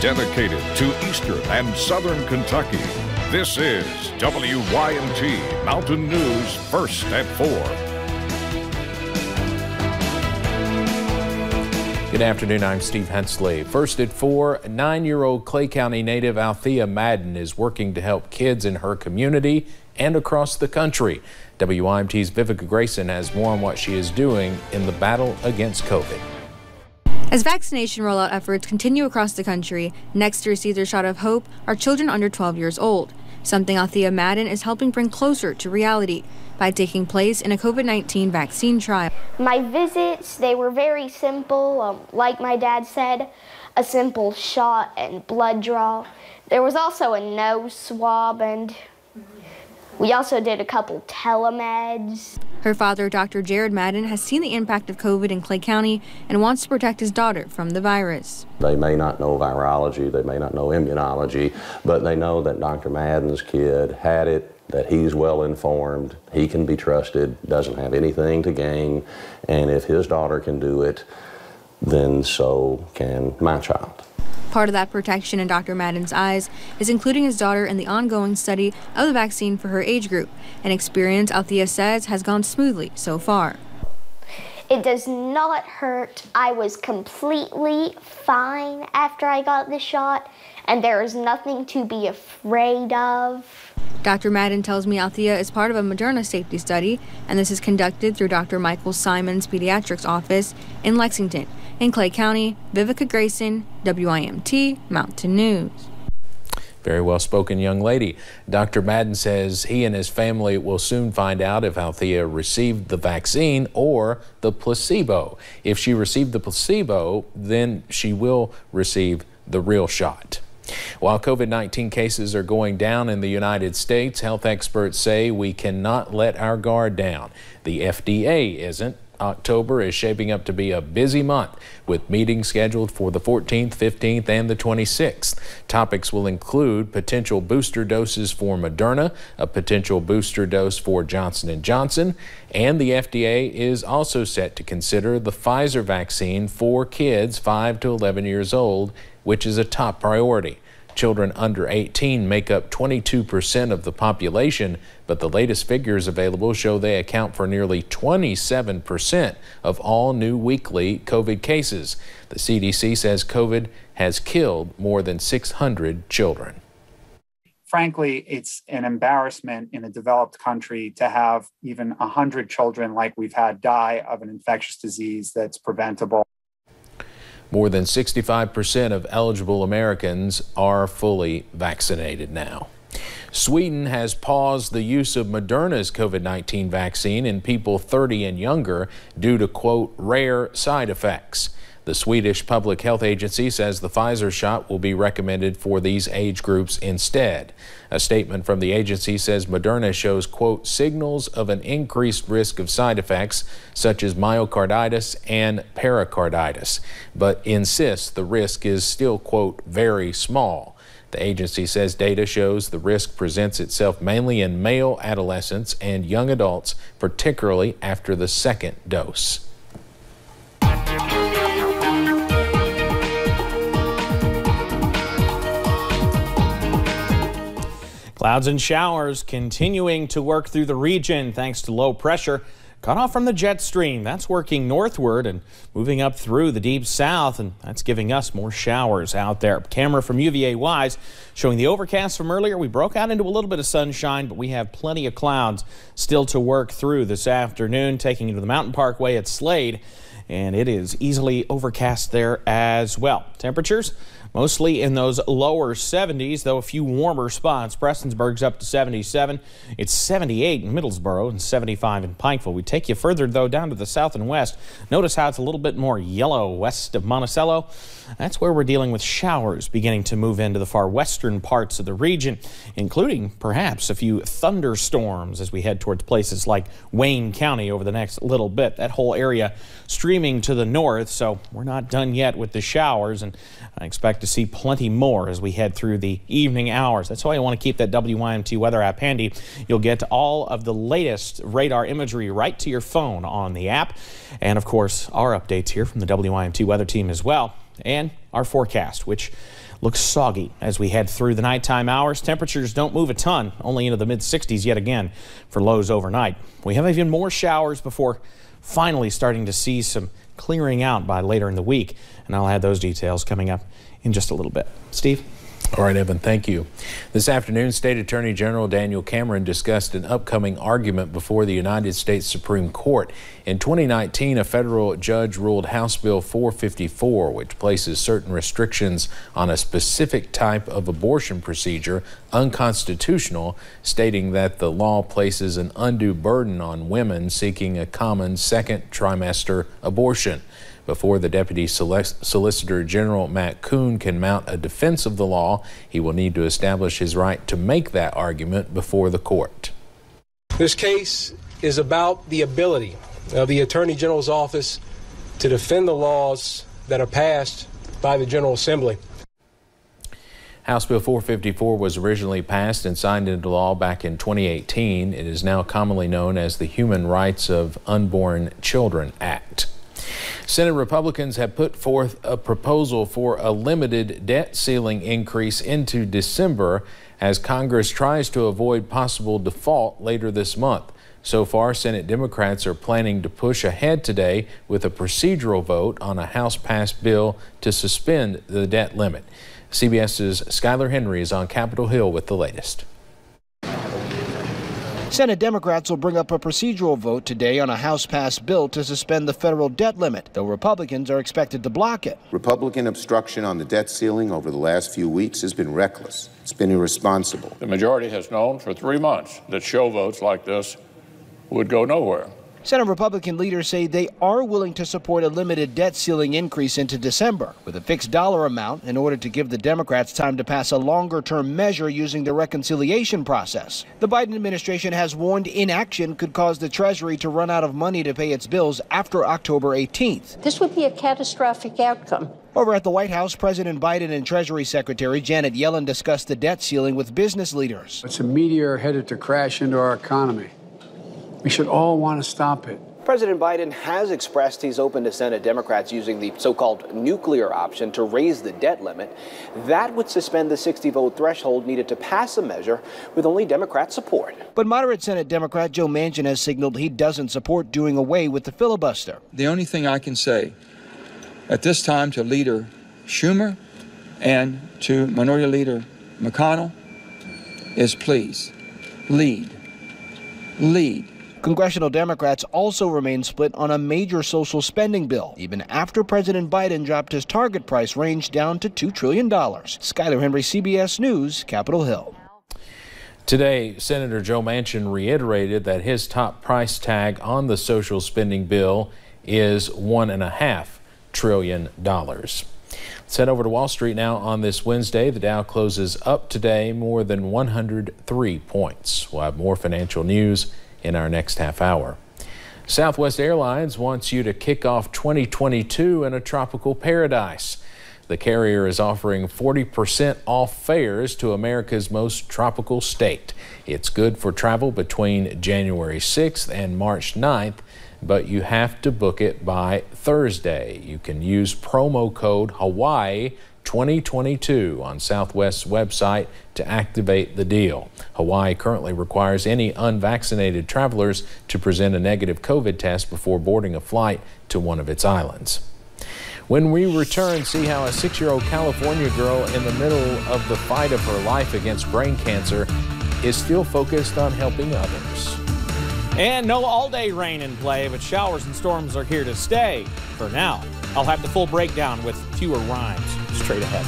Dedicated to Eastern and Southern Kentucky, this is WYMT Mountain News First at 4. Good afternoon, I'm Steve Hensley. First at 4, 9-year-old Clay County native Althea Madden is working to help kids in her community and across the country. WYMT's Vivica Grayson has more on what she is doing in the battle against COVID. As vaccination rollout efforts continue across the country, next to receive their shot of hope are children under 12 years old, something Althea Madden is helping bring closer to reality by taking place in a COVID-19 vaccine trial. My visits, they were very simple, like my dad said, a simple shot and blood draw. There was also a nose swab, and we also did a couple telemeds. Her father, Dr. Jared Madden, has seen the impact of COVID in Clay County and wants to protect his daughter from the virus. They may not know virology, they may not know immunology, but they know that Dr. Madden's kid had it, that he's well informed, he can be trusted, doesn't have anything to gain, and if his daughter can do it, then so can my child. Part of that protection in Dr. Madden's eyes is including his daughter in the ongoing study of the vaccine for her age group, an experience Althea says has gone smoothly so far. It does not hurt. I was completely fine after I got the shot, and there is nothing to be afraid of. Dr. Madden tells me Althea is part of a Moderna safety study, and this is conducted through Dr. Michael Simon's pediatrics office in Lexington. In Clay County, Vivica Grayson, WYMT Mountain News. Very well spoken young lady. Dr. Madden says he and his family will soon find out if Althea received the vaccine or the placebo. If she received the placebo, then she will receive the real shot. While COVID-19 cases are going down in the United States, health experts say we cannot let our guard down. The FDA isn't. October is shaping up to be a busy month with meetings scheduled for the 14th, 15th, and the 26th. Topics will include potential booster doses for Moderna, a potential booster dose for Johnson & Johnson, and the FDA is also set to consider the Pfizer vaccine for kids 5 to 11 years old, which is a top priority. Children under 18 make up 22% of the population, but the latest figures available show they account for nearly 27% of all new weekly COVID cases. The CDC says COVID has killed more than 600 children. Frankly, it's an embarrassment in a developed country to have even 100 children like we've had die of an infectious disease that's preventable. More than 65% of eligible Americans are fully vaccinated now. Sweden has paused the use of Moderna's COVID-19 vaccine in people 30 and younger due to, quote, rare side effects. The Swedish Public Health Agency says the Pfizer shot will be recommended for these age groups instead. A statement from the agency says Moderna shows, quote, signals of an increased risk of side effects such as myocarditis and pericarditis, but insists the risk is still, quote, very small. The agency says data shows the risk presents itself mainly in male adolescents and young adults, particularly after the second dose. Clouds and showers continuing to work through the region thanks to low pressure cut off from the jet stream. That's working northward and moving up through the deep south, and that's giving us more showers out there. Camera from UVA Wise showing the overcast from earlier. We broke out into a little bit of sunshine, but we have plenty of clouds still to work through this afternoon. Taking you to the Mountain Parkway at Slade, and it is easily overcast there as well. Temperatures mostly in those lower 70s, though a few warmer spots. Prestonsburg's up to 77. It's 78 in Middlesboro and 75 in Pikeville. We take you further, though, down to the south and west. Notice how it's a little bit more yellow west of Monticello. That's where we're dealing with showers beginning to move into the far western parts of the region, including perhaps a few thunderstorms as we head towards places like Wayne County over the next little bit. That whole area streaming to the north, so we're not done yet with the showers, and I expect to see plenty more as we head through the evening hours. That's why you want to keep that WYMT weather app handy. You'll get all of the latest radar imagery right to your phone on the app, and of course our updates here from the WYMT weather team as well, and our forecast, which looks soggy as we head through the nighttime hours. Temperatures don't move a ton, only into the mid-60s yet again for lows overnight. We have even more showers before finally starting to see some clearing out by later in the week. And I'll have those details coming up in just a little bit. Steve? All right, Evan, thank you. This afternoon, State Attorney General Daniel Cameron discussed an upcoming argument before the United States Supreme Court. In 2019, a federal judge ruled House Bill 454, which places certain restrictions on a specific type of abortion procedure, unconstitutional, stating that the law places an undue burden on women seeking a common second trimester abortion. Before the Deputy Solicitor General Matt Kuhn can mount a defense of the law, he will need to establish his right to make that argument before the court. This case is about the ability of the Attorney General's office to defend the laws that are passed by the General Assembly. House Bill 454 was originally passed and signed into law back in 2018. It is now commonly known as the Human Rights of Unborn Children Act. Senate Republicans have put forth a proposal for a limited debt ceiling increase into December as Congress tries to avoid possible default later this month. So far, Senate Democrats are planning to push ahead today with a procedural vote on a House-passed bill to suspend the debt limit. CBS's Skylar Henry is on Capitol Hill with the latest. Senate Democrats will bring up a procedural vote today on a House-passed bill to suspend the federal debt limit, though Republicans are expected to block it. Republican obstruction on the debt ceiling over the last few weeks has been reckless. It's been irresponsible. The majority has known for 3 months that show votes like this would go nowhere. Senate Republican leaders say they are willing to support a limited debt ceiling increase into December with a fixed dollar amount in order to give the Democrats time to pass a longer-term measure using the reconciliation process. The Biden administration has warned inaction could cause the Treasury to run out of money to pay its bills after October 18th. This would be a catastrophic outcome. Over at the White House, President Biden and Treasury Secretary Janet Yellen discussed the debt ceiling with business leaders. It's a meteor headed to crash into our economy. We should all want to stop it. President Biden has expressed he's open to Senate Democrats using the so-called nuclear option to raise the debt limit. That would suspend the 60-vote threshold needed to pass a measure with only Democrat support. But moderate Senate Democrat Joe Manchin has signaled he doesn't support doing away with the filibuster. The only thing I can say at this time to Leader Schumer and to Minority Leader McConnell is please lead. Congressional Democrats also remain split on a major social spending bill, even after President Biden dropped his target price range down to $2 trillion. Skylar Henry, CBS News, Capitol Hill. Today, Senator Joe Manchin reiterated that his top price tag on the social spending bill is $1.5 trillion. Let's head over to Wall Street now on this Wednesday. The Dow closes up today more than 103 points. We'll have more financial news in our next half hour. Southwest Airlines wants you to kick off 2022 in a tropical paradise. The carrier is offering 40% off fares to America's most tropical state. It's good for travel between January 6th and March 9th, but you have to book it by Thursday. You can use promo code Hawaii 2022 on Southwest's website to activate the deal. Hawaii currently requires any unvaccinated travelers to present a negative COVID test before boarding a flight to one of its islands. When we return, see how a 6-year-old California girl in the middle of the fight of her life against brain cancer is still focused on helping others. And no all-day rain in play, but showers and storms are here to stay for now. I'll have the full breakdown with fewer rhymes straight ahead.